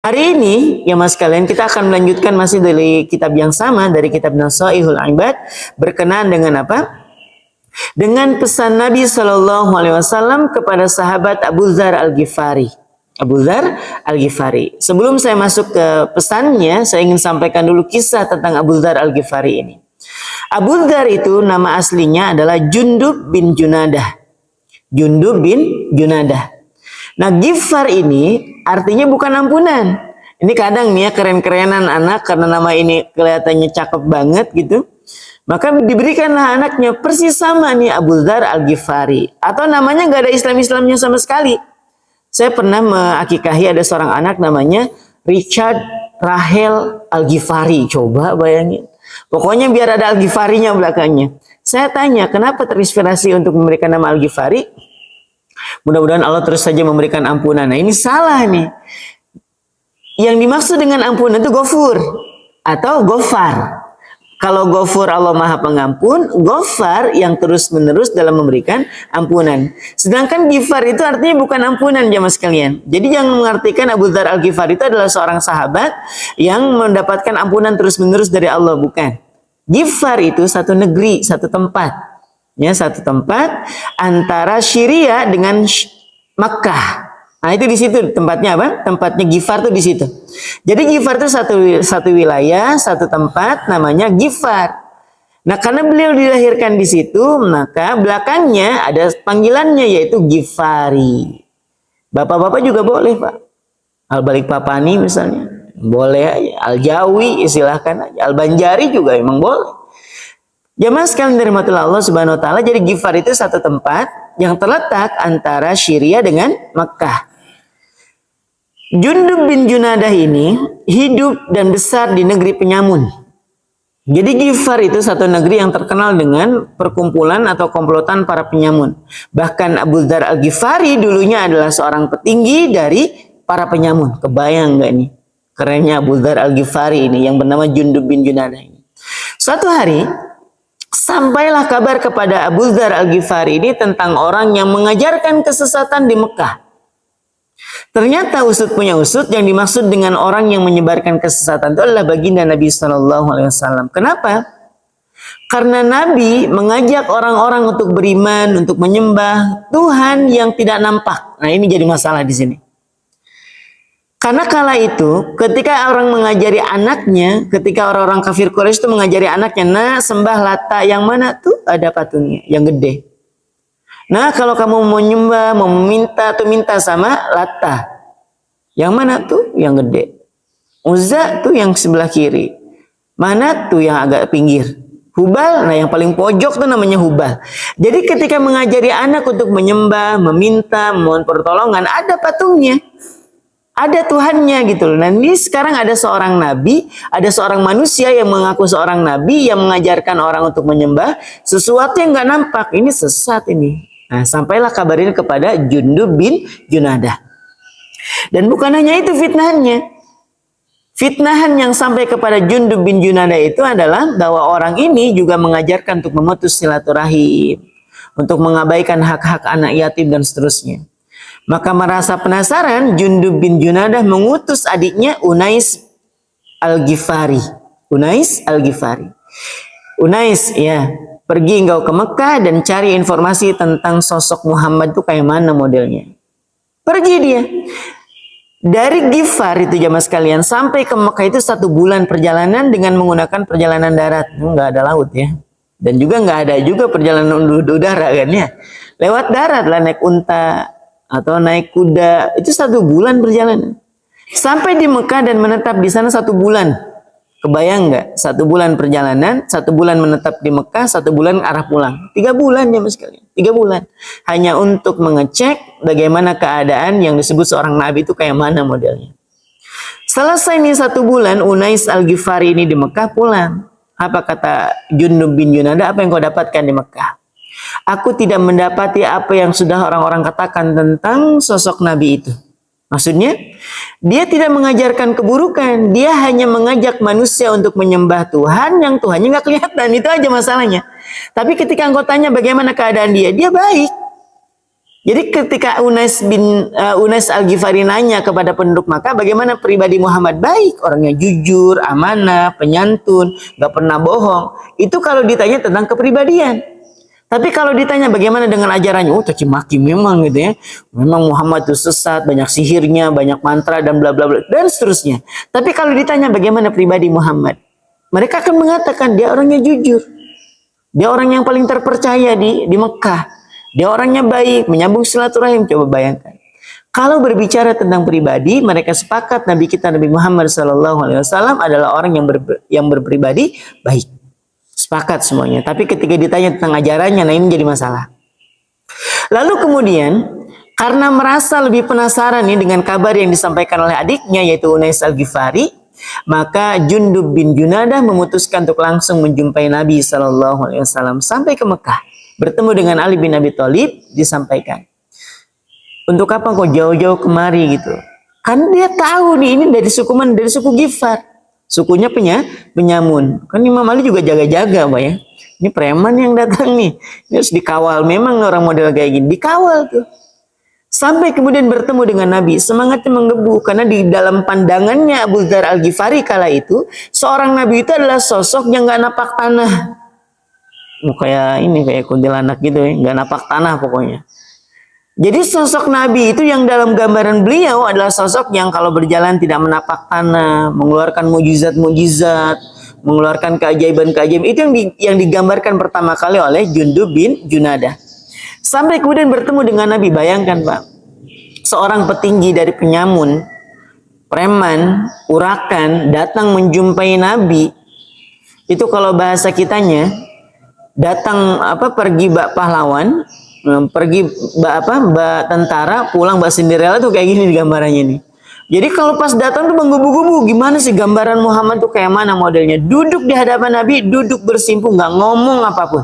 Hari ini, ya mas kalian, kita akan melanjutkan masih dari kitab yang sama, dari kitab Nasaihul Ibad, berkenaan dengan apa? Dengan pesan Nabi Shallallahu Alaihi Wasallam kepada sahabat Abu Dzar Al-Ghifari. Abu Dzar Al-Ghifari. Sebelum saya masuk ke pesannya, saya ingin sampaikan dulu kisah tentang Abu Dzar Al-Ghifari ini. Abu Dzar itu nama aslinya adalah Jundub bin Junadah. Jundub bin Junadah. Nah, Ghifar ini artinya bukan ampunan. Ini kadang nih ya keren-kerenan anak karena nama ini kelihatannya cakep banget gitu. Maka diberikanlah anaknya persis sama nih Abu Dzar Al-Ghifari. Atau namanya gak ada Islam-Islamnya sama sekali. Saya pernah mengakikahi ada seorang anak namanya Richard Rahel Al-Ghifari. Coba bayangin. Pokoknya biar ada Al-Ghifarinya belakangnya. Saya tanya kenapa terinspirasi untuk memberikan nama Al-Ghifari? Mudah-mudahan Allah terus saja memberikan ampunan. Nah ini salah nih. Yang dimaksud dengan ampunan itu Ghafur atau Ghafar. Kalau Ghafur Allah Maha Pengampun, Ghafar yang terus-menerus dalam memberikan ampunan. Sedangkan Ghifar itu artinya bukan ampunan jamaah sekalian. Jadi jangan mengartikan Abu Dzar Al-Ghifari itu adalah seorang sahabat yang mendapatkan ampunan terus-menerus dari Allah, bukan. Ghifar itu satu negeri, satu tempat. Ya, satu tempat antara Syria dengan Makkah. Nah, itu di situ tempatnya apa? Tempatnya Ghifar itu di situ. Jadi Ghifar itu satu wilayah, satu tempat namanya Ghifar. Nah, karena beliau dilahirkan di situ, maka belakangnya ada panggilannya yaitu Ghifari. Bapak-bapak juga boleh, Pak. Al-Balikpapani misalnya. Boleh aja. Al-Jawi silahkan aja. Al-Banjari juga emang boleh. Jamaah sekalian dirahmati Allah Subhanahu wa taala, jadi Ghifar itu satu tempat yang terletak antara Syria dengan Makkah. Jundub bin Junadah ini hidup dan besar di negeri penyamun. Jadi Ghifar itu satu negeri yang terkenal dengan perkumpulan atau komplotan para penyamun. Bahkan Abu Dzar Al-Ghifari dulunya adalah seorang petinggi dari para penyamun. Kebayang nggak nih? Kerennya Abu Dzar Al-Ghifari ini yang bernama Jundub bin Junadah ini. Suatu hari sampailah kabar kepada Abu Dzar Al-Ghifari ini tentang orang yang mengajarkan kesesatan di Mekah. Ternyata usut punya usut, yang dimaksud dengan orang yang menyebarkan kesesatan itu adalah baginda Nabi SAW. Kenapa? Karena Nabi mengajak orang-orang untuk beriman, untuk menyembah Tuhan yang tidak nampak. Nah ini jadi masalah di sini. Karena kala itu, ketika orang mengajari anaknya, ketika orang-orang kafir Quraisy itu mengajari anaknya, nah sembah Lata, yang mana tuh ada patungnya, yang gede. Nah kalau kamu mau nyembah, mau meminta, tuh minta sama Lata. Yang mana tuh? Yang gede. Uzza tuh yang sebelah kiri. Mana tuh yang agak pinggir? Hubal, nah yang paling pojok tuh namanya Hubal. Jadi ketika mengajari anak untuk menyembah, meminta, mohon pertolongan, ada patungnya. Ada Tuhannya gitu loh. Nah ini sekarang ada seorang nabi, ada seorang manusia yang mengaku seorang nabi yang mengajarkan orang untuk menyembah sesuatu yang nggak nampak. Ini sesat ini. Nah sampailah kabar ini kepada Jundub bin Junadah. Dan bukan hanya itu fitnahannya. Fitnahan yang sampai kepada Jundub bin Junadah itu adalah bahwa orang ini juga mengajarkan untuk memutus silaturahim, untuk mengabaikan hak-hak anak yatim dan seterusnya. Maka merasa penasaran, Jundub bin Junadah mengutus adiknya Unais Al-Ghifari. Unais Al-Ghifari. Unais, ya, pergi engkau ke Mekah dan cari informasi tentang sosok Muhammad itu kayak mana modelnya. Pergi dia. Dari Ghifar itu jamaah sekalian sampai ke Mekah itu 1 bulan perjalanan dengan menggunakan perjalanan darat. Nggak ada laut ya. Dan juga nggak ada juga perjalanan udara kan ya. Lewat darat lah, naik unta atau naik kuda, itu 1 bulan perjalanan. Sampai di Mekah dan menetap di sana 1 bulan. Kebayang nggak? 1 bulan perjalanan, 1 bulan menetap di Mekah, 1 bulan arah pulang. 3 bulan ya mas sekalian. 3 bulan. Hanya untuk mengecek bagaimana keadaan yang disebut seorang nabi itu kayak mana modelnya. Selesai nih 1 bulan, Unais Al-Ghifari ini di Mekah pulang. Apa kata Jundub bin Junadah? Apa yang kau dapatkan di Mekah? Aku tidak mendapati apa yang sudah orang-orang katakan tentang sosok nabi itu. Maksudnya, dia tidak mengajarkan keburukan. Dia hanya mengajak manusia untuk menyembah Tuhan yang Tuhannya nggak kelihatan. Itu aja masalahnya. Tapi ketika engkau tanya bagaimana keadaan dia, dia baik. Jadi ketika Unais Al-Ghifari nanya kepada penduduk Makkah, bagaimana pribadi Muhammad? Baik, orangnya jujur, amanah, penyantun, gak pernah bohong. Itu kalau ditanya tentang kepribadian. Tapi kalau ditanya bagaimana dengan ajarannya, oh caci maki memang gitu ya. Memang Muhammad itu sesat, banyak sihirnya, banyak mantra dan bla bla bla dan seterusnya. Tapi kalau ditanya bagaimana pribadi Muhammad, mereka akan mengatakan dia orangnya jujur. Dia orang yang paling terpercaya di Mekah. Dia orangnya baik, menyambung silaturahim. Coba bayangkan. Kalau berbicara tentang pribadi, mereka sepakat Nabi kita Nabi Muhammad SAW adalah orang yang berpribadi baik. Sepakat semuanya. Tapi ketika ditanya tentang ajarannya, nah ini jadi masalah. Lalu kemudian, karena merasa lebih penasaran nih dengan kabar yang disampaikan oleh adiknya, yaitu Unais Al-Ghifari, maka Jundub bin Junadah memutuskan untuk langsung menjumpai Nabi SAW sampai ke Mekah. Bertemu dengan Ali bin Abi Thalib, disampaikan, untuk apa kau jauh-jauh kemari gitu? Kan dia tahu nih ini dari suku Ghifar, sukunya penyamun. Kan Imam Ali juga jaga-jaga, Pak ya. Ini preman yang datang nih, ini harus dikawal. Memang orang model kayak gini dikawal tuh. Sampai kemudian bertemu dengan Nabi, semangatnya menggebu karena di dalam pandangannya Abu Dzar Al-Ghifari kala itu, seorang Nabi itu adalah sosok yang nggak napak tanah. Kayak kuntilanak gitu ya, nggak napak tanah pokoknya. Jadi sosok Nabi itu yang dalam gambaran beliau adalah sosok yang kalau berjalan tidak menapak tanah, mengeluarkan mujizat-mujizat, mengeluarkan keajaiban-keajaiban. Itu yang digambarkan pertama kali oleh Jundub bin Junadah. Sampai kemudian bertemu dengan Nabi. Bayangkan Pak, seorang petinggi dari penyamun, preman, urakan datang menjumpai Nabi. Itu kalau bahasa kitanya datang pergi bak pahlawan, pergi bak tentara, pulang bak Cinderella tuh kayak gini di gambarannya nih. Jadi kalau pas datang tuh menggebu-gebu, gimana sih gambaran Muhammad tuh kayak mana modelnya? Duduk di hadapan Nabi, duduk bersimpuh, nggak ngomong apapun,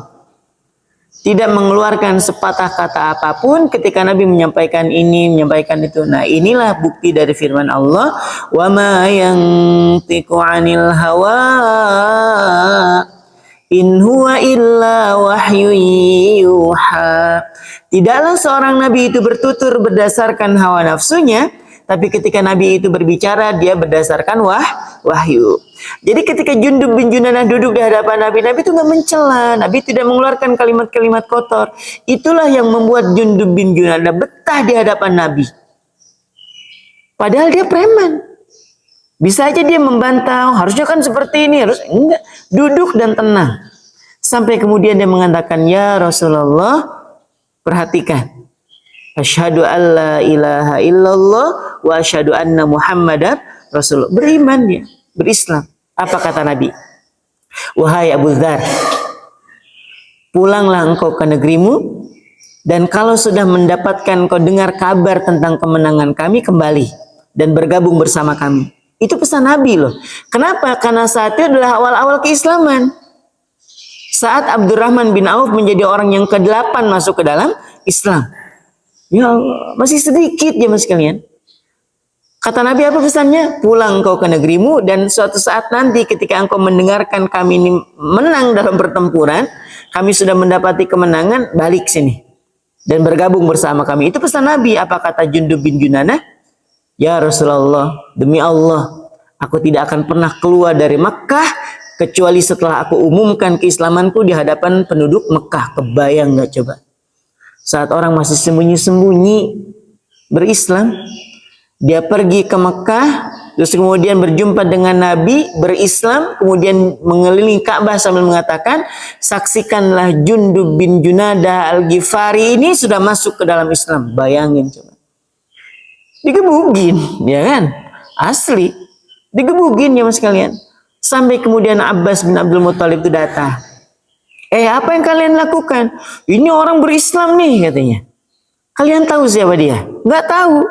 tidak mengeluarkan sepatah kata apapun ketika Nabi menyampaikan ini, menyampaikan itu. Nah inilah bukti dari firman Allah, wa ma yantiqu 'anil hawa in huwa illa wahyu yuha. Tidaklah seorang Nabi itu bertutur berdasarkan hawa nafsunya, tapi ketika Nabi itu berbicara, dia berdasarkan wahyu. Jadi ketika Jundub bin Junadah duduk di hadapan Nabi, Nabi itu nggak mencela, Nabi tidak mengeluarkan kalimat-kalimat kotor. Itulah yang membuat Jundub bin Junadah betah di hadapan Nabi. Padahal dia preman. Bisa aja dia membantah, harusnya kan seperti ini, harus enggak, duduk dan tenang. Sampai kemudian dia mengatakan, ya Rasulullah, perhatikan. Asyhadu alla ilaha illallah wa asyhadu anna Muhammadar Rasulullah. Beriman dia, berislam. Apa kata Nabi? Wahai Abu Dzar, pulanglah engkau ke negerimu, dan kalau sudah mendapatkan kau dengar kabar tentang kemenangan kami, kembali dan bergabung bersama kami. Itu pesan Nabi loh. Kenapa? Karena saat itu adalah awal-awal keislaman. Saat Abdurrahman bin Auf menjadi orang yang ke-8 masuk ke dalam Islam. Ya Allah, masih sedikit ya mas kalian. Kata Nabi apa pesannya? Pulang engkau ke negerimu, dan suatu saat nanti ketika engkau mendengarkan kami ini menang dalam pertempuran, kami sudah mendapati kemenangan, balik sini dan bergabung bersama kami. Itu pesan Nabi. Apa kata Jundub bin Junadah? Ya Rasulullah, demi Allah, aku tidak akan pernah keluar dari Mekah kecuali setelah aku umumkan keislamanku di hadapan penduduk Mekah. Kebayang nggak coba? Saat orang masih sembunyi-sembunyi berislam, dia pergi ke Mekah, terus kemudian berjumpa dengan Nabi, berislam, kemudian mengelilingi Ka'bah sambil mengatakan, saksikanlah Jundub bin Junadah Al-Ghifari ini sudah masuk ke dalam Islam. Bayangin coba. Digebugin, ya kan? Asli. Digebugin ya mas kalian. Sampai kemudian Abbas bin Abdul Muthalib itu datang. Apa yang kalian lakukan? Ini orang berislam nih katanya. Kalian tahu siapa dia? Nggak tahu.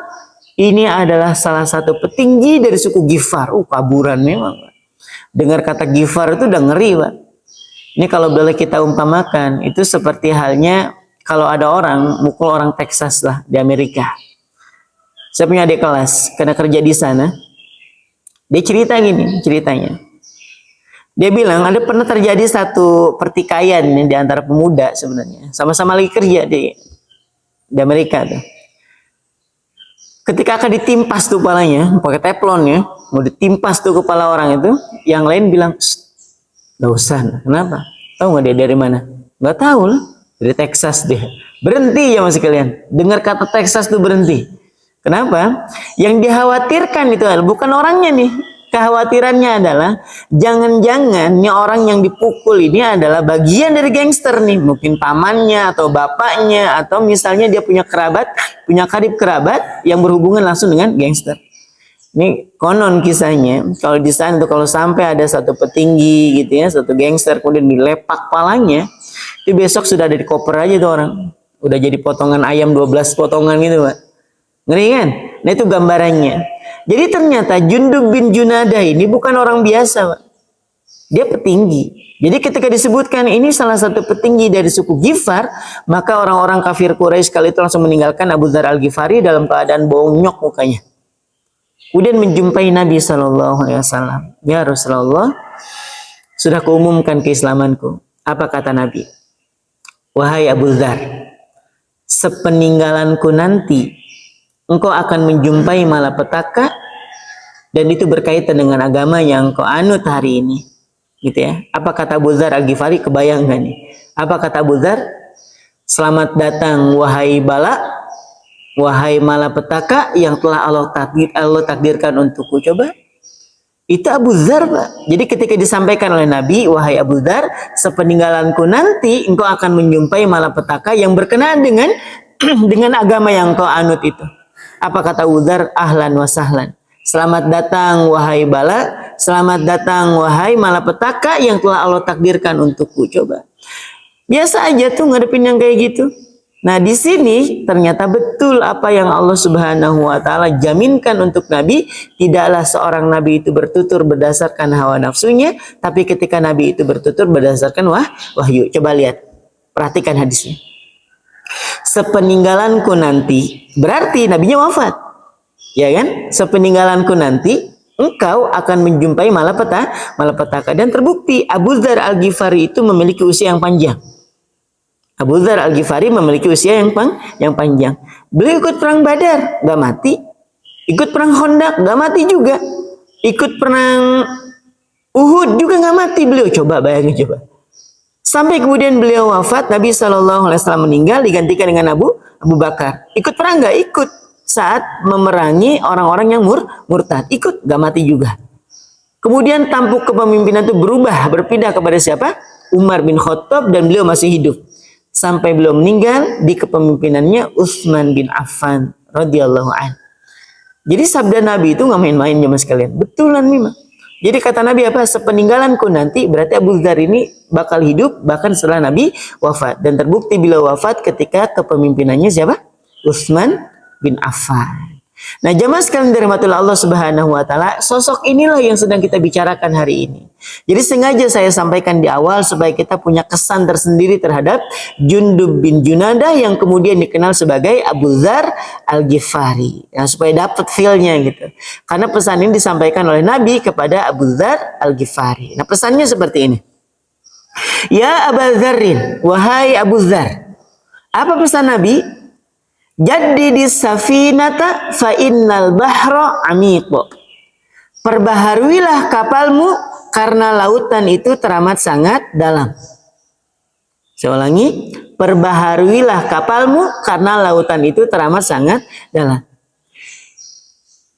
Ini adalah salah satu petinggi dari suku Ghifar. Kaburan memang. Dengar kata Ghifar itu udah ngeri, Pak. Ini kalau boleh kita umpamakan, itu seperti halnya kalau ada orang mukul orang Texas lah di Amerika. Saya punya adik kelas, karena kerja di sana. Dia cerita gini, ceritanya. Dia bilang ada pernah terjadi satu pertikaian di antara pemuda sebenarnya. Sama-sama lagi kerja di Amerika tuh. Ketika akan ditimpas tuh kepalanya, pakai teflon ya, mau ditimpas tuh kepala orang itu, yang lain bilang, nggak usah. Kenapa? Tahu nggak dia dari mana? Nggak tahu lah. Dari Texas dia. Berhenti ya mas kalian. Dengar kata Texas tuh berhenti. Kenapa? Yang dikhawatirkan itu adalah bukan orangnya nih. Kekhawatirannya adalah jangan-jangan nih orang yang dipukul ini adalah bagian dari gangster nih, mungkin pamannya atau bapaknya atau misalnya dia punya kerabat, punya karib kerabat yang berhubungan langsung dengan gangster. Ini konon kisahnya kalau di sana tuh kalau sampai ada satu petinggi gitu ya, satu gangster kemudian dilepak palanya, itu besok sudah ada di koper aja tuh orang, udah jadi potongan ayam 12 potongan gitu Pak. Ngeri kan? Nah itu gambarannya. Jadi ternyata Jundub bin Junadah ini bukan orang biasa, Pak. Dia petinggi. Jadi ketika disebutkan ini salah satu petinggi dari suku Ghifar, maka orang-orang kafir Quraisy kali itu langsung meninggalkan Abu Dzar Al-Ghifari dalam keadaan bonyok mukanya. Kemudian menjumpai Nabi SAW. Ya Rasulullah, sudah kuumumkan keislamanku. Apa kata Nabi? Wahai Abu Dzar, sepeninggalanku nanti engkau akan menjumpai malapetaka dan itu berkaitan dengan agama yang engkau anut hari ini, gitu ya. Apa kata Abu Dzar Al-Ghifari? Kebayang gak nih? Apa kata Abu Dzar? Selamat datang wahai bala, wahai malapetaka yang telah Allah takdirkan untukku. Coba, itu Abu Dzar Pak. Jadi ketika disampaikan oleh Nabi, wahai Abu Dzar, sepeninggalanku nanti engkau akan menjumpai malapetaka yang berkenaan dengan dengan agama yang engkau anut itu. Apa kata Abu Dzar? Ahlan wa sahlan. Selamat datang wahai bala, selamat datang wahai malapetaka yang telah Allah takdirkan untukku. Coba. Biasa aja tuh ngadepin yang kayak gitu. Nah, di sini ternyata betul apa yang Allah Subhanahu wa taala jaminkan untuk Nabi, tidaklah seorang nabi itu bertutur berdasarkan hawa nafsunya, tapi ketika nabi itu bertutur berdasarkan wahyu. Coba lihat. Perhatikan hadisnya. Sepeninggalanku nanti, berarti nabinya wafat, ya kan? Sepeninggalanku nanti engkau akan menjumpai malapetaka dan terbukti Abu Dzar Al-Ghifari itu memiliki usia yang panjang. Abu Dzar Al-Ghifari memiliki usia yang panjang. Beliau ikut perang Badar, gak mati. Ikut perang Khandaq, gak mati juga. Ikut perang Uhud juga gak mati beliau. Coba bayangin coba. Sampai kemudian beliau wafat, Nabi SAW meninggal, digantikan dengan Abu Bakar. Ikut perang nggak? Ikut. Saat memerangi orang-orang yang murtad. Ikut, nggak mati juga. Kemudian tampuk kepemimpinan itu berubah, berpindah kepada siapa? Umar bin Khattab, dan beliau masih hidup. Sampai beliau meninggal, di kepemimpinannya Utsman bin Affan radhiyallahu anhu. Jadi sabda Nabi itu nggak main-main ya mas kalian. Betulan nih mas. Jadi kata Nabi apa? Sepeninggalanku nanti, berarti Abu Dzar ini bakal hidup bahkan setelah Nabi wafat. Dan terbukti beliau wafat ketika kepemimpinannya siapa? Utsman bin Affan. Nah jamaah sekalian dirahmati Allah Subhanahu wa taala, sosok inilah yang sedang kita bicarakan hari ini. Jadi sengaja saya sampaikan di awal supaya kita punya kesan tersendiri terhadap Jundub bin Junadah yang kemudian dikenal sebagai Abu Dzar Al-Ghifari. Ya, supaya dapat feel-nya gitu. Karena pesan ini disampaikan oleh Nabi kepada Abu Dzar Al-Ghifari. Nah pesannya seperti ini. Ya Abu Dzarrin, wahai Abu Dzar. Apa pesan Nabi? Jaddidis safinata fa innal bahra amiqo. Perbaharuilah kapalmu karena lautan itu teramat sangat dalam. Saya ulangi, perbaharuilah kapalmu karena lautan itu teramat sangat dalam.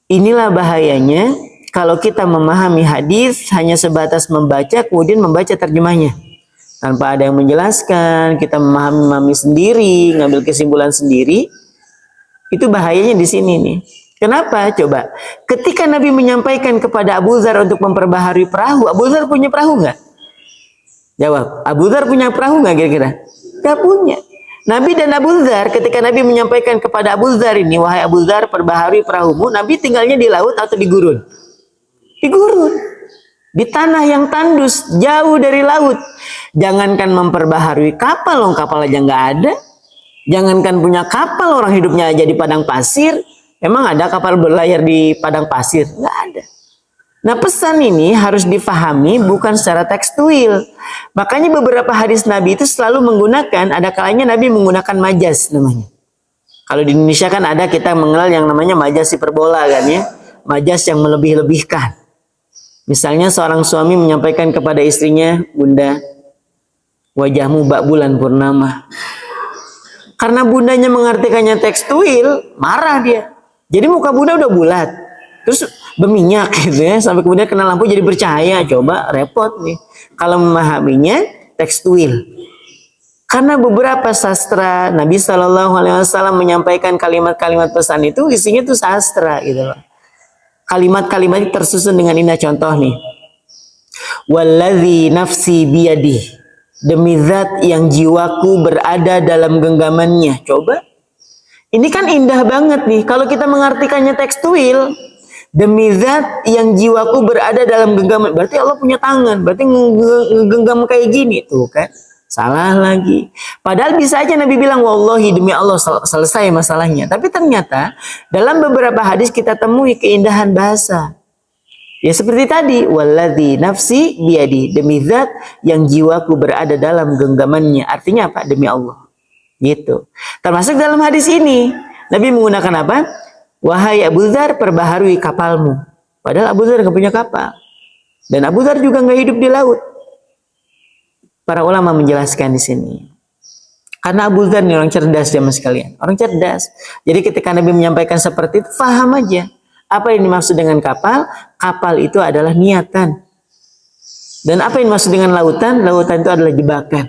Inilah bahayanya kalau kita memahami hadis hanya sebatas membaca kemudian membaca terjemahnya. Tanpa ada yang menjelaskan, kita memahami sendiri, ngambil kesimpulan sendiri. Itu bahayanya di sini nih. Kenapa? Coba. Ketika Nabi menyampaikan kepada Abu Dzar untuk memperbaharui perahu, Abu Dzar punya perahu nggak? Jawab. Abu Dzar punya perahu nggak kira-kira? Nggak punya. Nabi dan Abu Dzar, ketika Nabi menyampaikan kepada Abu Dzar ini, wahai Abu Dzar, perbaharui perahumu, Nabi tinggalnya di laut atau di gurun? Di gurun. Di tanah yang tandus, jauh dari laut. Jangankan memperbaharui kapal, kapal aja nggak ada. Jangankan punya kapal, orang hidupnya aja di padang pasir. Emang ada kapal berlayar di padang pasir? Nggak ada. Nah pesan ini harus difahami bukan secara tekstual. Makanya beberapa hadis Nabi itu selalu menggunakan, ada kalanya Nabi menggunakan majas namanya. Kalau di Indonesia kan ada, kita mengenal yang namanya majas hiperbola kan ya. Majas yang melebih-lebihkan. Misalnya seorang suami menyampaikan kepada istrinya, "Bunda, wajahmu bak bulan purnama." Karena bundanya mengartikannya tekstuil, marah dia. Jadi muka bunda udah bulat, terus berminyak gitu ya, sampai kemudian kena lampu jadi bercahaya. Coba repot nih kalau memahaminya tekstuil. Karena beberapa sastra Nabi Shallallahu Alaihi Wasallam menyampaikan kalimat-kalimat pesan itu isinya tuh sastra gitu loh. Kalimat-kalimat tersusun dengan indah. Contoh nih, "Walladzi nafsi biyadi." Demi zat yang jiwaku berada dalam genggamannya. Coba, ini kan indah banget nih. Kalau kita mengartikannya tekstuil, demi zat yang jiwaku berada dalam genggaman, berarti Allah punya tangan, berarti ngegenggam kayak gini tuh kan. Salah lagi. Padahal bisa aja Nabi bilang, "Wallahi, demi Allah," selesai masalahnya. Tapi ternyata dalam beberapa hadis kita temui keindahan bahasa. Ya seperti tadi, "Walladzi nafsi biyadi." Demi zat yang jiwaku berada dalam genggamannya. Artinya apa? Demi Allah. Gitu. Termasuk dalam hadis ini, Nabi menggunakan apa? "Wahai Abu Dzar, perbaharui kapalmu." Padahal Abu Dzar nggak punya kapal. Dan Abu Dzar juga nggak hidup di laut. Para ulama menjelaskan di sini. Karena Abu Dzar ini orang cerdas zaman sekalian. Orang cerdas. Jadi ketika Nabi menyampaikan seperti itu, faham aja. Apa yang dimaksud dengan kapal? Kapal itu adalah niatan. Dan apa yang dimaksud dengan lautan? Lautan itu adalah jebakan.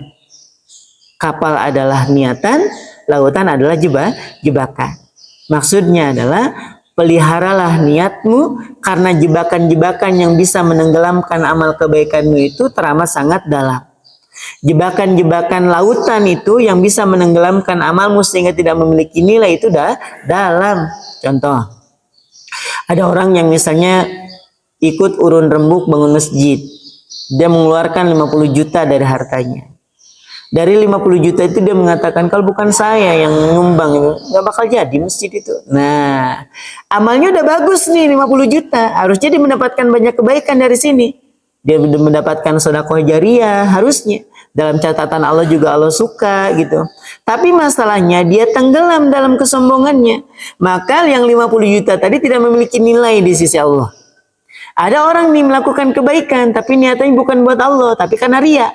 Kapal adalah niatan, lautan adalah jebakan. Maksudnya adalah, peliharalah niatmu, karena jebakan-jebakan yang bisa menenggelamkan amal kebaikanmu itu teramat sangat dalam. Jebakan-jebakan lautan itu yang bisa menenggelamkan amalmu sehingga tidak memiliki nilai itu dalam. Contoh, ada orang yang misalnya ikut urun rembuk bangun masjid. Dia mengeluarkan 50 juta dari hartanya. Dari 50 juta itu dia mengatakan, "Kalau bukan saya yang nyumbang, nggak bakal jadi masjid itu." Nah, amalnya udah bagus nih, 50 juta. Harusnya dia mendapatkan banyak kebaikan dari sini. Dia mendapatkan sedekah jariyah, harusnya. Dalam catatan Allah juga Allah suka gitu. Tapi masalahnya dia tenggelam dalam kesombongannya. Maka yang 50 juta tadi tidak memiliki nilai di sisi Allah. Ada orang nih melakukan kebaikan, tapi niatnya bukan buat Allah, tapi karena riya.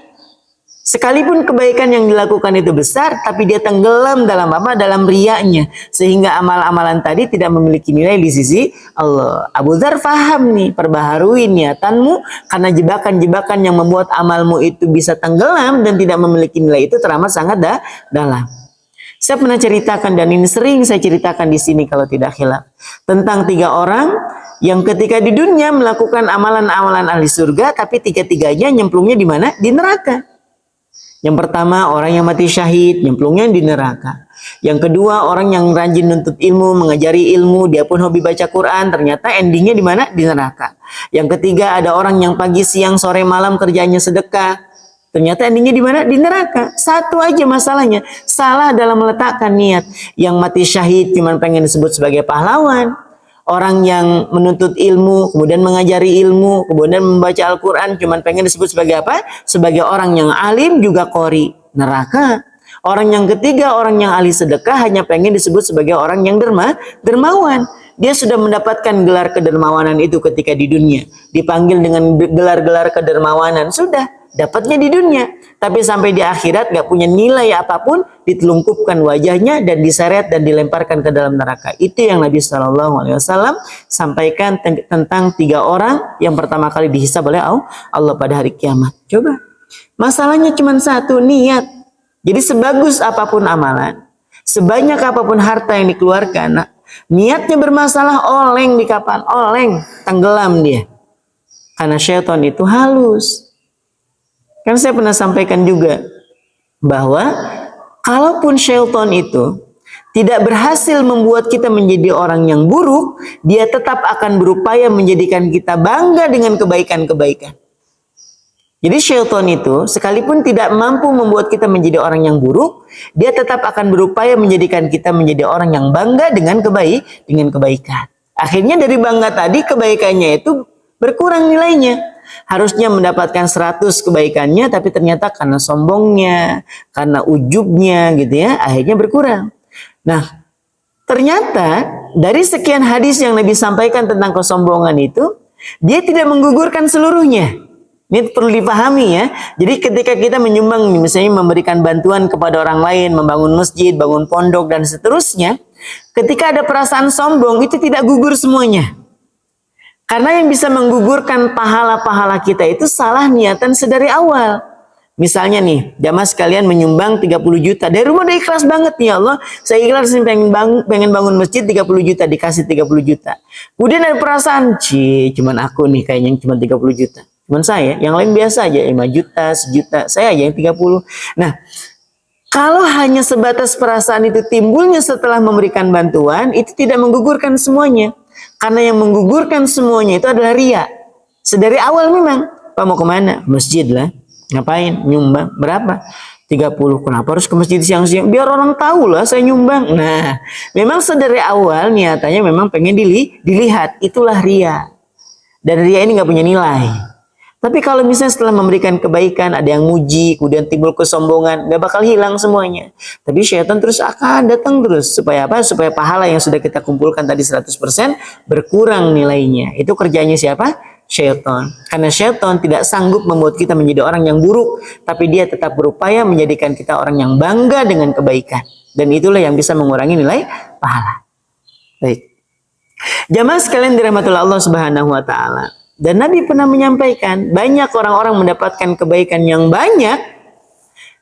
Sekalipun kebaikan yang dilakukan itu besar, tapi dia tenggelam dalam apa? Dalam riyanya. Sehingga amal-amalan tadi tidak memiliki nilai di sisi Allah. Abu Dzar faham nih, perbaharui niatanmu, karena jebakan-jebakan yang membuat amalmu itu bisa tenggelam dan tidak memiliki nilai itu teramat sangat dalam. Saya pernah ceritakan, dan ini sering saya ceritakan di sini kalau tidak khilaf, tentang 3 orang yang ketika di dunia melakukan amalan-amalan ahli surga, tapi tiga-tiganya nyemplungnya di mana? Di neraka. Yang pertama, orang yang mati syahid, nyemplungnya di neraka. Yang kedua, orang yang rajin nuntut ilmu, mengajari ilmu, dia pun hobi baca Quran, ternyata endingnya di mana? Di neraka. Yang ketiga, ada orang yang pagi, siang, sore, malam kerjanya sedekah, ternyata endingnya di mana? Di neraka. Satu aja masalahnya, salah dalam meletakkan niat. Yang mati syahid cuma pengen disebut sebagai pahlawan. Orang yang menuntut ilmu, kemudian mengajari ilmu, kemudian membaca Al-Quran, cuman pengen disebut sebagai apa? Sebagai orang yang alim juga qori. Neraka. Orang yang ketiga, orang yang ahli sedekah, hanya pengen disebut sebagai orang yang dermawan. Dia sudah mendapatkan gelar kedermawanan itu ketika di dunia. Dipanggil dengan gelar-gelar kedermawanan. Sudah, dapatnya di dunia. Tapi sampai di akhirat gak punya nilai apapun, ditelungkupkan wajahnya dan diseret dan dilemparkan ke dalam neraka. Itu yang Nabi SAW sampaikan tentang 3 orang yang pertama kali dihisab oleh Allah pada hari kiamat. Coba, masalahnya cuma satu, niat. Jadi sebagus apapun amalan, sebanyak apapun harta yang dikeluarkan, niatnya bermasalah, oleng di kapal, oleng, tenggelam dia. Karena syaitan itu halus. Kan saya pernah sampaikan juga bahwa kalaupun syaitan itu tidak berhasil membuat kita menjadi orang yang buruk, dia tetap akan berupaya menjadikan kita bangga dengan kebaikan-kebaikan. Jadi syaitan itu sekalipun tidak mampu membuat kita menjadi orang yang buruk, dia tetap akan berupaya menjadikan kita menjadi orang yang bangga dengan kebaikan. Akhirnya dari bangga tadi, kebaikannya itu berkurang nilainya. Harusnya mendapatkan 100 kebaikannya, tapi ternyata karena sombongnya, karena ujubnya gitu ya, akhirnya berkurang. Nah, Ternyata dari sekian hadis yang Nabi sampaikan tentang kesombongan itu, dia tidak menggugurkan seluruhnya. Ini perlu dipahami ya. Jadi ketika kita menyumbang, misalnya memberikan bantuan kepada orang lain, membangun masjid, bangun pondok, dan seterusnya, ketika ada perasaan sombong, itu tidak gugur semuanya. Karena yang bisa menggugurkan pahala-pahala kita itu salah niatan sedari awal. Misalnya nih, jamaah sekalian menyumbang 30 juta. Dari rumah udah ikhlas banget nih, ya Allah. Saya ikhlas pengen bangun masjid 30 juta, dikasih 30 juta. Kemudian ada perasaan, cuman aku nih kayaknya cuma 30 juta. Cuman saya, yang lain biasa aja, 5 juta, 1 juta. Saya aja yang 30. Nah, kalau hanya sebatas perasaan itu timbulnya setelah memberikan bantuan, itu tidak menggugurkan semuanya. Karena yang menggugurkan semuanya itu adalah riya. Sedari awal memang, Pak mau kemana? Masjid lah. Ngapain? Nyumbang. Berapa? 30. Kenapa harus ke masjid siang-siang? Biar orang tahu lah saya nyumbang. Nah, memang sedari awal niatannya memang pengen dilihat. Itulah riya. Dan riya ini nggak punya nilai. Tapi kalau misalnya setelah memberikan kebaikan, ada yang muji, kemudian timbul kesombongan, nggak bakal hilang semuanya. Tapi syaitan terus akan datang terus. Supaya apa? Supaya pahala yang sudah kita kumpulkan tadi 100% berkurang nilainya. Itu kerjanya siapa? Syaitan. Karena syaitan tidak sanggup membuat kita menjadi orang yang buruk, tapi dia tetap berupaya menjadikan kita orang yang bangga dengan kebaikan. Dan itulah yang bisa mengurangi nilai pahala. Baik. Jamaah sekalian dirahmati Allah Subhanahu wa taala. Dan Nabi pernah menyampaikan, banyak orang-orang mendapatkan kebaikan yang banyak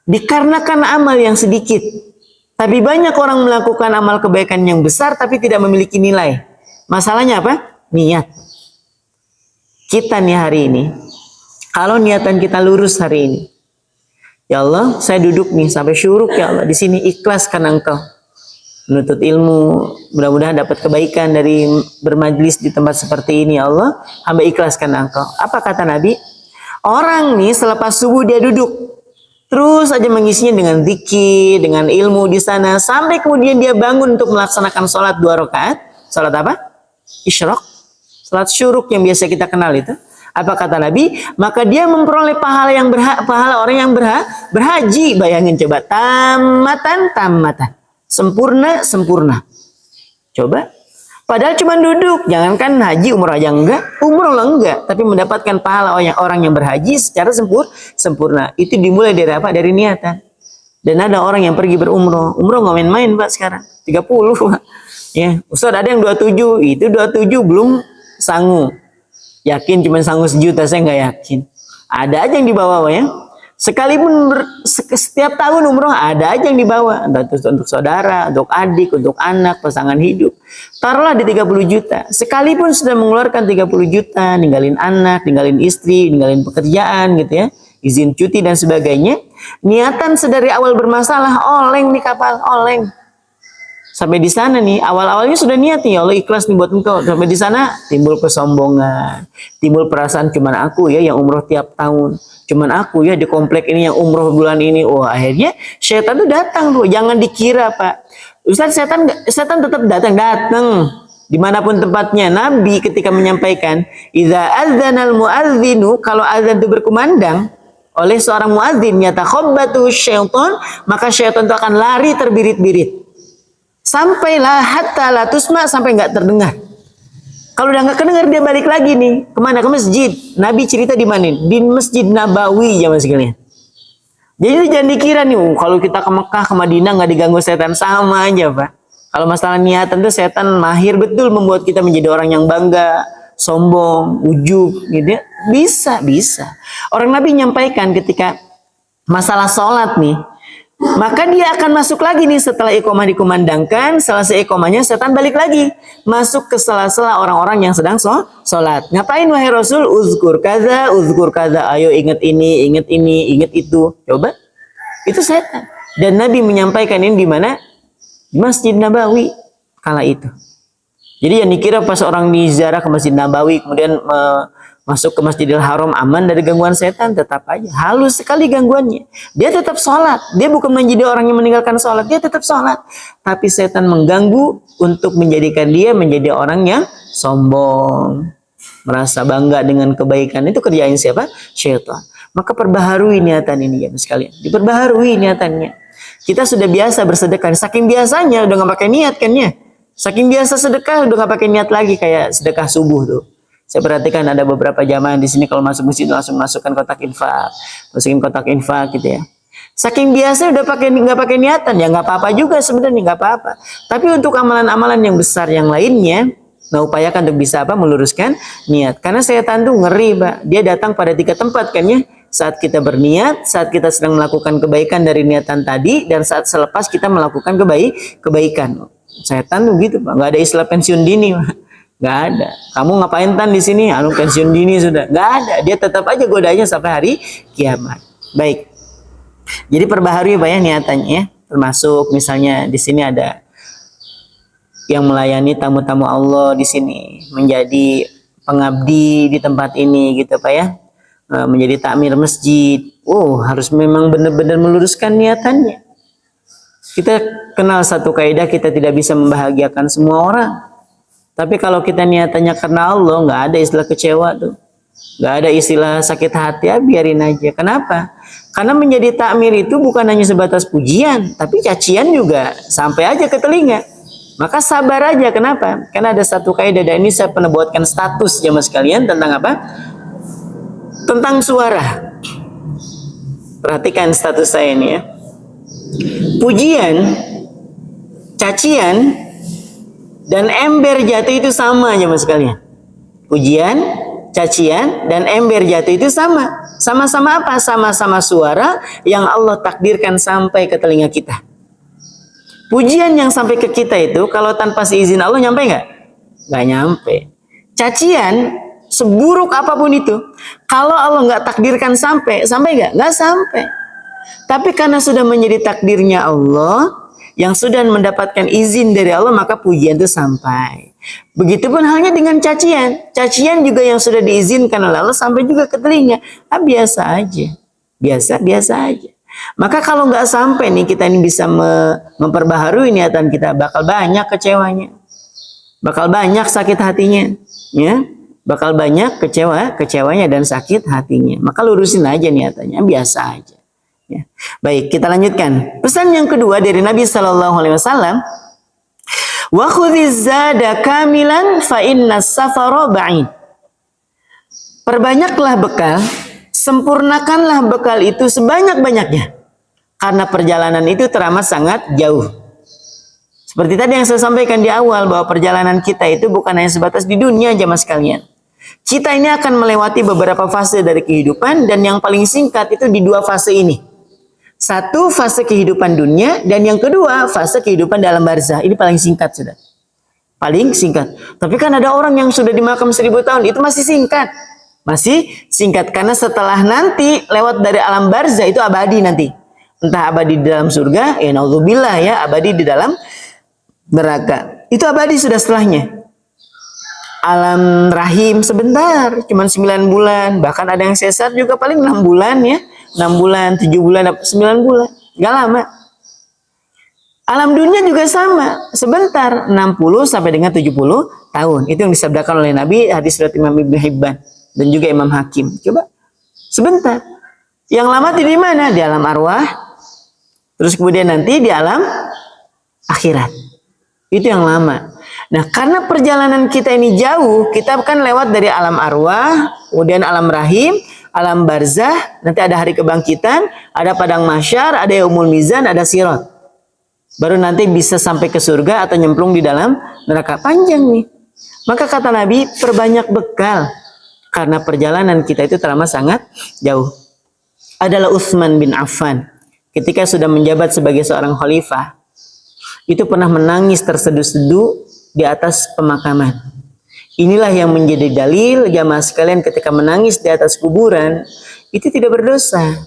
dikarenakan amal yang sedikit. Tapi banyak orang melakukan amal kebaikan yang besar tapi tidak memiliki nilai. Masalahnya apa? Niat. Kita nih hari ini, kalau niatan kita lurus hari ini, ya Allah, saya duduk nih sampai syuruk, ya Allah, di sini ikhlas karena Engkau menuntut ilmu, mudah-mudahan dapat kebaikan dari bermajlis di tempat seperti ini, ya Allah, hamba ikhlas karena Engkau. Apa kata Nabi? Orang nih selepas subuh dia duduk, terus aja mengisinya dengan zikir, dengan ilmu di sana, sampai kemudian dia bangun untuk melaksanakan sholat 2 rakaat. Sholat apa? Isyraq. Salat syuruk yang biasa kita kenal itu. Apa kata Nabi? Maka dia memperoleh pahala yang pahala orang yang berhaji. Bayangin coba, tamatan. Sempurna. Coba. Padahal cuma duduk. Jangankan haji, umroh aja enggak. Umroh lah enggak. Tapi mendapatkan pahala orang yang berhaji secara sempurna. Itu dimulai dari apa? Dari niatan. Dan ada orang yang pergi berumroh. Umroh nggak main-main Pak sekarang. 30 Pak. Ya, Ustaz ada yang 27. Itu 27 belum sanggup. Yakin cuma sanggup 1 juta, saya nggak yakin. Ada aja yang dibawa ya. Sekalipun setiap tahun umroh ada aja yang dibawa. Untuk saudara, untuk adik, untuk anak, pasangan hidup. Taruhlah di 30 juta. Sekalipun sudah mengeluarkan 30 juta, ninggalin anak, ninggalin istri, ninggalin pekerjaan gitu ya. Izin cuti dan sebagainya. Niatan sedari awal bermasalah, oleng nih kapal, oleng. Sampai di sana nih, awal-awalnya sudah niat nih, ya Allah ikhlas nih buat Engkau. Sampai di sana timbul kesombongan, timbul perasaan cuman aku ya yang umroh tiap tahun, cuman aku ya di komplek ini yang umroh bulan ini. Oh, akhirnya setan tuh datang tuh. Jangan dikira Pak, Ustaz setan tetap datang. Dimanapun tempatnya. Nabi ketika menyampaikan, idza adzanal muadzinu, kalau azan itu berkumandang oleh seorang muadzin, yatakhabbatu syaitan, maka syaitan itu akan lari terbirit-birit. Sampailah hatta la tusma, sampai nggak terdengar. Kalau udah nggak kedengar dia balik lagi nih. Kemana? Ke masjid. Nabi cerita di mana? Di Masjid Nabawi ya mas sekalian. Jadi jangan dikira nih, kalau kita ke Mekah, ke Madinah nggak diganggu setan, sama aja Pak. Kalau masalah niatan tuh setan mahir betul membuat kita menjadi orang yang bangga, sombong, ujub gitu ya. Bisa. Orang Nabi nyampaikan ketika masalah sholat nih, maka dia akan masuk lagi nih setelah iqomah dikumandangkan. Selesai iqomahnya setan balik lagi masuk ke sela-sela orang-orang yang sedang sholat. Ngapain wahai Rasul? Uzkur kaza. Ayo ingat ini, ingat itu. Coba. Itu setan. Dan Nabi menyampaikan ini di mana? Di Masjid Nabawi kala itu. Jadi yang dikira pas orang di ziarah ke Masjid Nabawi kemudian masuk ke Masjidil Haram aman dari gangguan setan, tetap aja halus sekali gangguannya. Dia tetap sholat, dia bukan menjadi orang yang meninggalkan sholat, dia tetap sholat. Tapi setan mengganggu untuk menjadikan dia menjadi orang yang sombong, merasa bangga dengan kebaikan. Itu kerjaan siapa? Syaitan. Maka perbaharui niatan ini ya sekalian, diperbaharui niatannya. Kita sudah biasa bersedekah, saking biasanya udah nggak pakai niat kan ya. Saking biasa sedekah udah nggak pakai niat lagi, kayak sedekah subuh tuh. Saya perhatikan ada beberapa jamaah di sini kalau masuk masjid langsung masukkan kotak infak, masukin kotak infak gitu ya. Saking biasa udah nggak pakai niatan, ya nggak apa-apa juga sebenarnya, nggak apa-apa. Tapi untuk amalan-amalan yang besar yang lainnya, nah upayakan untuk bisa meluruskan niat. Karena saya tuh ngeri, Pak. Dia datang pada 3 tempat kan ya. Saat kita berniat, saat kita sedang melakukan kebaikan dari niatan tadi, dan saat selepas kita melakukan kebaikan. Setan tuh gitu, Pak. Nggak ada istilah pensiun dini, Pak. Nggak ada. Kamu ngapain Tan di sini? Pensiun dini sudah. Nggak ada. Dia tetap aja godanya sampai hari kiamat. Baik. Jadi perbaharui Pak ya niatannya. Termasuk misalnya di sini ada yang melayani tamu-tamu Allah di sini, menjadi pengabdi di tempat ini gitu Pak ya. Menjadi takmir masjid. Harus memang benar-benar meluruskan niatannya. Kita kenal satu kaidah, kita tidak bisa membahagiakan semua orang. Tapi kalau kita niatannya karena Allah, nggak ada istilah kecewa tuh. Nggak ada istilah sakit hati, ya biarin aja. Kenapa? Karena menjadi takmir itu bukan hanya sebatas pujian, tapi cacian juga sampai aja ke telinga. Maka sabar aja. Kenapa? Karena ada satu kaidah, dan ini saya pernah buatkan status jamaah sekalian tentang apa? Tentang suara. Perhatikan status saya ini ya. Pujian, cacian, dan ember jatuh itu sama jemaah sekalian. Pujian, cacian, dan ember jatuh itu sama. Sama-sama apa? Sama-sama suara yang Allah takdirkan sampai ke telinga kita. Pujian yang sampai ke kita itu kalau tanpa seizin Allah nyampe nggak? Nggak nyampe. Cacian seburuk apapun itu, kalau Allah nggak takdirkan sampai nggak? Nggak sampai. Tapi karena sudah menjadi takdirnya Allah, yang sudah mendapatkan izin dari Allah, maka pujian itu sampai. Begitupun halnya dengan cacian. Cacian juga yang sudah diizinkan oleh Allah sampai juga ke telinga. Biasa aja. Biasa aja. Maka kalau nggak sampai nih, kita ini bisa memperbaharui niatan kita, bakal banyak kecewanya. Bakal banyak sakit hatinya. Ya. Bakal banyak kecewanya dan sakit hatinya. Maka lurusin aja niatannya, biasa aja. Ya. Baik, kita lanjutkan. Pesan yang kedua dari Nabi Sallallahu Alaihi Wasallam, wa khudhiz zada kamilan fa inna safara ba'id. Perbanyaklah bekal, sempurnakanlah bekal itu sebanyak-banyaknya, karena perjalanan itu teramat sangat jauh. Seperti tadi yang saya sampaikan di awal, bahwa perjalanan kita itu bukan hanya sebatas di dunia jamaah sekalian. Kita ini akan melewati beberapa fase dari kehidupan, dan yang paling singkat itu di 2 fase ini. Satu, fase kehidupan dunia, dan yang kedua, fase kehidupan dalam barzah. Ini paling singkat sudah. Paling singkat. Tapi kan ada orang yang sudah di makam 1000 tahun, itu masih singkat. Masih singkat, karena setelah nanti lewat dari alam barzah itu abadi nanti. Entah abadi di dalam surga, ya naudzubillah ya, abadi di dalam neraka. Itu abadi sudah setelahnya. Alam rahim sebentar, cuma 9 bulan. Bahkan ada yang sesar juga paling 6 bulan ya. 6 bulan, 7 bulan, 9 bulan. Gak lama. Alam dunia juga sama. Sebentar, 60 sampai dengan 70 tahun. Itu yang disabdakan oleh Nabi, hadis riwayat Imam Ibnu Hibban dan juga Imam Hakim. Coba. Sebentar. Yang lama di mana? Di alam arwah. Terus kemudian nanti di alam akhirat. Itu yang lama. Nah, karena perjalanan kita ini jauh, kita kan lewat dari alam arwah, kemudian alam rahim, alam barzah, nanti ada hari kebangkitan, ada padang mahsyar, ada yaumul mizan, ada sirat. Baru nanti bisa sampai ke surga atau nyemplung di dalam neraka. Panjang nih. Maka kata Nabi, perbanyak bekal, karena perjalanan kita itu teramat sangat jauh. Adalah Utsman bin Affan. Ketika sudah menjabat sebagai seorang khalifah, itu pernah menangis terseduh-seduh di atas pemakaman. Inilah yang menjadi dalil jamaah sekalian, ketika menangis di atas kuburan itu tidak berdosa.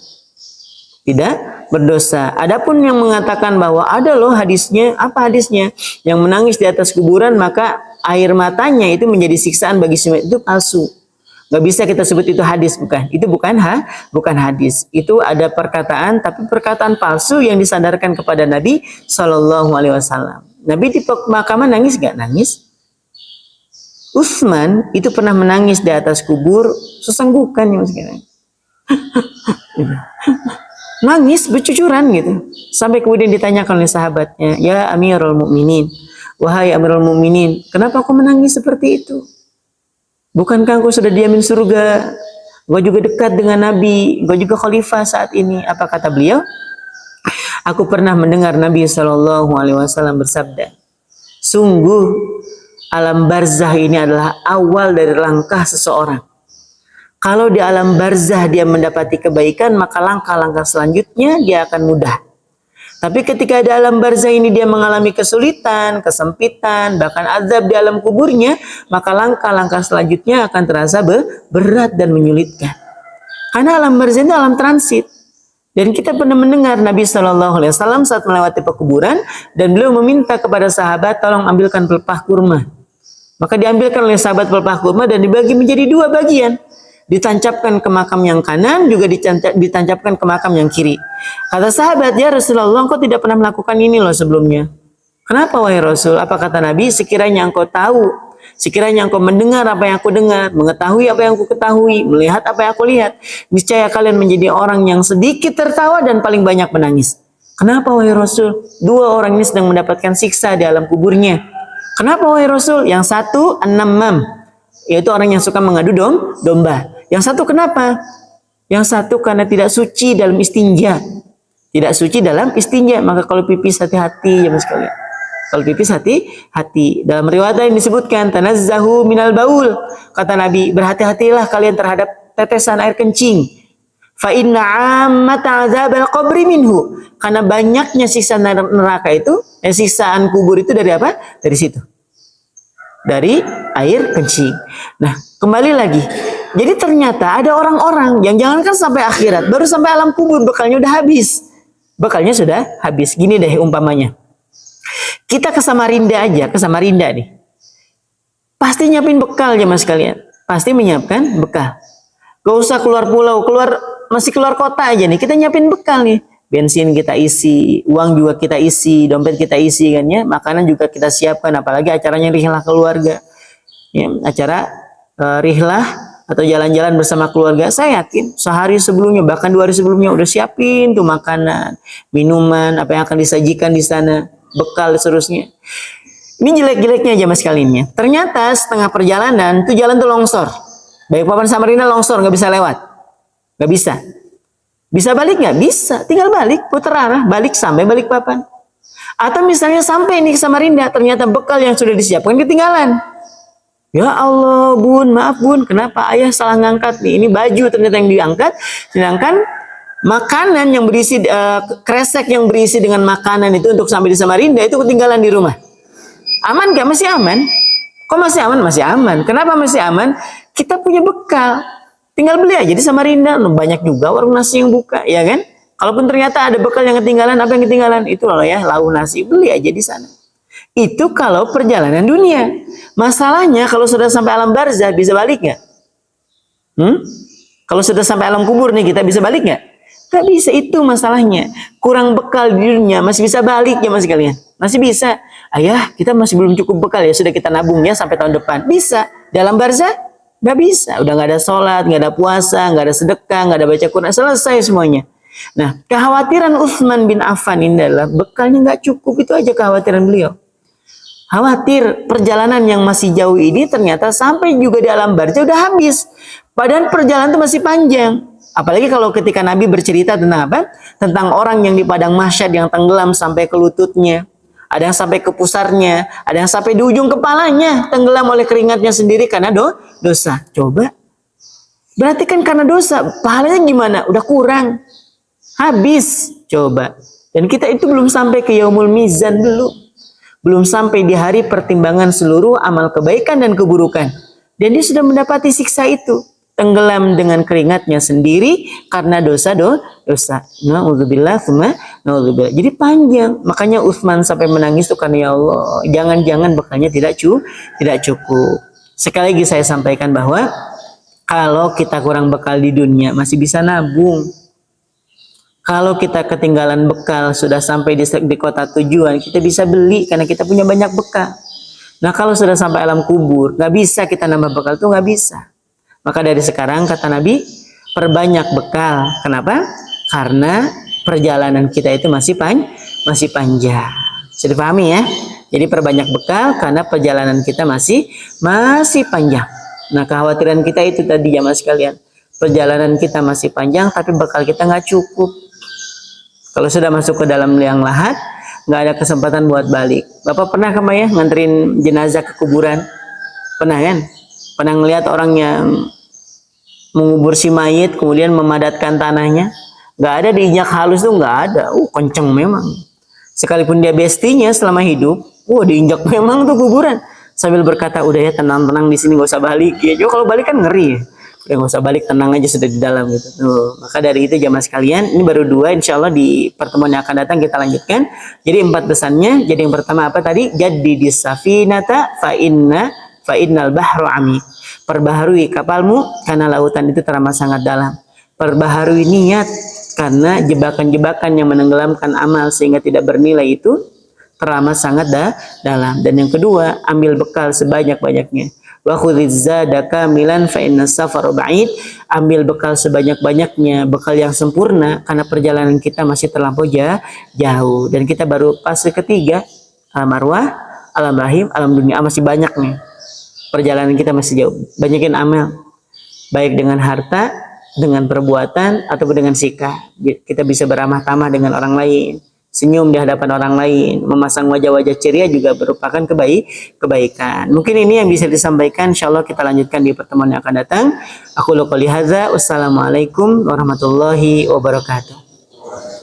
Tidak berdosa. Adapun yang mengatakan bahwa ada loh hadisnya, apa hadisnya? Yang menangis di atas kuburan maka air matanya itu menjadi siksaan bagi semua, itu palsu. Gak bisa kita sebut itu hadis, bukan. Itu bukan hadis. Itu ada perkataan, tapi perkataan palsu yang disandarkan kepada Nabi Shallallahu Alaihi Wasallam. Nabi di pemakaman nangis gak? Nangis. Utsman itu pernah menangis di atas kubur sesenggukan ya sekarang. Nangis bercucuran gitu. Sampai kemudian ditanyakan oleh sahabatnya, "Ya Amirul Mukminin, Wahai Amirul Mukminin, kenapa kau menangis seperti itu? Bukankah engkau sudah diamin surga? Engkau juga dekat dengan Nabi, engkau juga khalifah saat ini. Apa kata beliau? Aku pernah mendengar Nabi SAW bersabda, sungguh alam barzah ini adalah awal dari langkah seseorang. Kalau di alam barzah dia mendapati kebaikan, maka langkah-langkah selanjutnya dia akan mudah. Tapi ketika di alam barzah ini dia mengalami kesulitan, kesempitan, bahkan azab di alam kuburnya, maka langkah-langkah selanjutnya akan terasa berat dan menyulitkan. Karena alam barzah itu alam transit. Dan kita pernah mendengar Nabi SAW saat melewati pekuburan, dan beliau meminta kepada sahabat, tolong ambilkan pelepah kurma. Maka diambilkan oleh sahabat pelepah kurma dan dibagi menjadi dua bagian. Ditancapkan ke makam yang kanan, juga ditancapkan ke makam yang kiri. Kata sahabat, ya Rasulullah, engkau tidak pernah melakukan ini loh sebelumnya. Kenapa wahai Rasul? Apa kata Nabi? Sekiranya engkau tahu, sekiranya engkau mendengar apa yang aku dengar, mengetahui apa yang aku ketahui, melihat apa yang aku lihat, niscaya kalian menjadi orang yang sedikit tertawa dan paling banyak menangis. Kenapa wahai Rasul? Dua orang ini sedang mendapatkan siksa di alam kuburnya. Kenapa wahai Rasul? Yang satu an-namam, yaitu orang yang suka mengadu domba. Yang satu kenapa? Yang satu karena tidak suci dalam istinja. Tidak suci dalam istinja. Maka kalau pipis hati-hati ya mas sekalian. Kalau pipis hati-hati. Dalam riwayat yang disebutkan tanazzahu minal baul. Kata Nabi, berhati-hatilah kalian terhadap tetesan air kencing. Fa inna ammata azabal qabri minhu. Karena banyaknya siksa neraka itu, siksaan kubur itu dari apa? Dari situ. Dari air kencing. Nah, kembali lagi. Jadi ternyata ada orang-orang yang jangankan sampai akhirat, baru sampai alam kubur bekalnya udah habis. Bekalnya sudah habis. Gini deh umpamanya. Kita ke Samarinda aja, ke Samarinda nih. Pasti nyiapin bekal ya mas kalian. Pasti menyiapkan bekal. Gak usah keluar pulau, masih keluar kota aja nih. Kita nyiapin bekal nih. Bensin kita isi, uang juga kita isi, dompet kita isi kan ya. Makanan juga kita siapkan, apalagi acaranya rihlah keluarga. Ya, acara rihlah atau jalan-jalan bersama keluarga, saya yakin sehari sebelumnya, bahkan 2 hari sebelumnya udah siapin tuh makanan, minuman, apa yang akan disajikan di sana, bekal seterusnya. Ini jelek-jeleknya aja mas kalian ya. Ternyata setengah perjalanan tuh jalan tuh longsor. Balikpapan Samarinda longsor, nggak bisa lewat, nggak bisa. Bisa balik nggak? Bisa, tinggal balik, putar arah, balik sampai Balikpapan. Atau misalnya sampai nih ke Samarinda, ternyata bekal yang sudah disiapkan ketinggalan. Ya Allah bun, maaf bun, kenapa ayah salah ngangkat nih? Ini baju ternyata yang diangkat, sedangkan makanan yang berisi, kresek yang berisi dengan makanan itu untuk sampai di Samarinda itu ketinggalan di rumah. Aman gak? Masih aman. Kok masih aman? Masih aman. Kenapa masih aman? Kita punya bekal. Tinggal beli aja di Samarinda, banyak juga warung nasi yang buka, ya kan? Kalaupun ternyata ada bekal yang ketinggalan, apa yang ketinggalan? Itu loh ya, lau nasi, beli aja di sana. Itu kalau perjalanan dunia. Masalahnya kalau sudah sampai alam barzah bisa balik nggak? Kalau sudah sampai alam kubur nih kita bisa balik nggak? Nggak bisa, itu masalahnya. Kurang bekal di dunia masih bisa balik ya mas kalian. Masih bisa. Ayah kita masih belum cukup bekal ya, sudah kita nabung ya sampai tahun depan. Bisa. Di alam barzah nggak bisa. Udah nggak ada sholat, nggak ada puasa, nggak ada sedekah, nggak ada baca Quran, selesai semuanya. Nah kekhawatiran Utsman bin Affan ini adalah bekalnya nggak cukup, itu aja kekhawatiran beliau. Khawatir perjalanan yang masih jauh ini ternyata sampai juga di alam barzah udah habis. Padahal perjalanan itu masih panjang. Apalagi kalau ketika Nabi bercerita tentang apa? Tentang orang yang di padang mahsyar yang tenggelam sampai ke lututnya. Ada yang sampai ke pusarnya. Ada yang sampai di ujung kepalanya. Tenggelam oleh keringatnya sendiri karena dosa. Coba. Berarti kan karena dosa. Pahalanya gimana? Udah kurang. Habis. Coba. Dan kita itu belum sampai ke yaumul mizan dulu. Belum sampai di hari pertimbangan seluruh amal kebaikan dan keburukan. Dan dia sudah mendapati siksa itu. Tenggelam dengan keringatnya sendiri karena dosa. Na'udzubillah, na'udzubillah. Jadi panjang. Makanya Utsman sampai menangis itu karena ya Allah, jangan-jangan bekalnya tidak cukup. Sekali lagi saya sampaikan bahwa kalau kita kurang bekal di dunia masih bisa nabung. Kalau kita ketinggalan bekal sudah sampai di kota tujuan, kita bisa beli karena kita punya banyak bekal. Nah kalau sudah sampai alam kubur, nggak bisa kita nambah bekal, itu nggak bisa. Maka dari sekarang kata Nabi, perbanyak bekal. Kenapa? Karena perjalanan kita itu masih panjang. Bisa dipahami ya. Jadi perbanyak bekal karena perjalanan kita masih panjang. Nah, kekhawatiran kita itu tadi jamaah sekalian. Perjalanan kita masih panjang tapi bekal kita nggak cukup. Kalau sudah masuk ke dalam liang lahat, nggak ada kesempatan buat balik. Bapak pernah kemana ya nganterin jenazah ke kuburan? Pernah kan? Pernah ngelihat orang yang mengubur si mayit kemudian memadatkan tanahnya? Nggak ada, diinjak halus tuh nggak ada. Kenceng memang. Sekalipun dia bestinya selama hidup, diinjak memang tuh kuburan. Sambil berkata, udah ya tenang-tenang di sini, gak usah balik. Ya, kalau balik kan ngeri. Ya, gak usah balik, tenang aja sudah di dalam gitu. Tuh, maka dari itu jamaah sekalian, ini baru 2, insya Allah di pertemuan yang akan datang kita lanjutkan. Jadi 4 pesannya. Jadi yang pertama apa tadi? Jaddidis safinata fa'innal bahru ami. Perbaharui kapalmu karena lautan itu teramat sangat dalam. Perbaharui niat karena jebakan-jebakan yang menenggelamkan amal sehingga tidak bernilai itu teramat sangat dalam. Dan yang kedua, ambil bekal sebanyak-banyaknya. Wa khudhiz zada kamilan fa innas safaru ba'id. Ambil bekal sebanyak-banyaknya, bekal yang sempurna karena perjalanan kita masih terlampau jauh. Dan kita baru fase ketiga, alam arwah, alam rahim, alam dunia, masih banyak nih. Perjalanan kita masih jauh. Banyakin amal. Baik dengan harta, dengan perbuatan, ataupun dengan sikap. Kita bisa beramah tamah dengan orang lain. Senyum di hadapan orang lain, memasang wajah-wajah ceria juga merupakan kebaikan. Mungkin ini yang bisa disampaikan. Insyaallah kita lanjutkan di pertemuan yang akan datang. Aku qouli hadza. Wassalamualaikum warahmatullahi wabarakatuh.